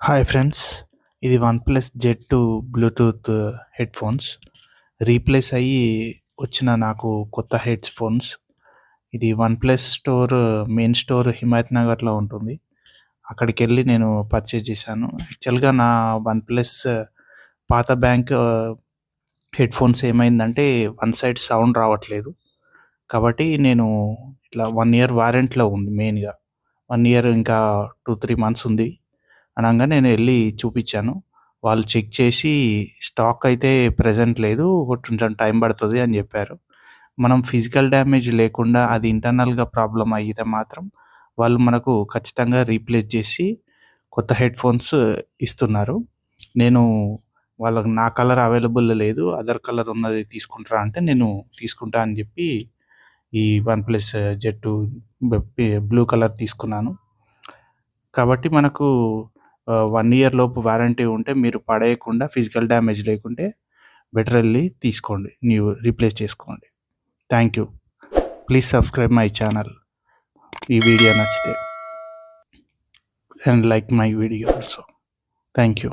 Hi friends, ఇది OnePlus Z 2 Bluetooth headphones. Replace అయ్యి వచ్చిన నాకు కొత్త హెడ్‌ఫోన్స్. ఇది OnePlus store main store Himayat నగర్‌లో ఉంటుంది. అక్కడికెళ్ళి నేను పర్చేజ్ చేశాను. యాక్చువల్‌గా నా వన్‌ప్లస్ పాత బ్యాంక్ హెడ్‌ఫోన్స్ ఏమైందంటే వన్ సైడ్ సౌండ్ రావట్లేదు. కాబట్టి నేను ఇట్లా 1 ఇయర్ వారంటీలో ఉంది మెయిన్‌గా. 1 ఇయర్ ఇంకా 2, 3 మంత్స్ ఉంది. అనంగా నేను ఎళ్లి చూపిచ్చాను. వాళ్ళు చెక్ చేసి స్టాక్ అయితే ప్రెజెంట్ లేదు. కొంచెం టైం పడతది అని జెప్పారు. మనం ఫిజికల్ డ్యామేజ్ లేకుండా అది ఇంటర్నల్‌గా ప్రాబ్లమ్ అయితే మాత్రం వాళ్ళు మనకు ఖచ్చితంగా రీప్లేస్ జేసి కొత్త హెడ్‌ఫోన్స్ ఇస్తున్నారు. నేను వాళ్ళకి నా కలర్ అవైలబుల్ లేదు. అదర్ కలర్ ఉన్నది తీసుకుంటారా అంటే నేను తీసుకుంటా అని జెప్పి ఈ వన్‌ప్లస్ జెడ్ 2 బ్లూ కలర్ తీసుకున్నాను. కాబట్టి మనకు 1 ఇయర్ లోపు వారంటీ ఉంటే మీరు పడేయకుండా ఫిజికల్ డ్యామేజ్ లేకుంటే బెటర్ ఎళ్లి తీసుకోండి. రీప్లేస్ చేసుకోండి. Thank you. Please subscribe my channel. ఈ వీడియో నచ్చితే and like my video also. Thank you.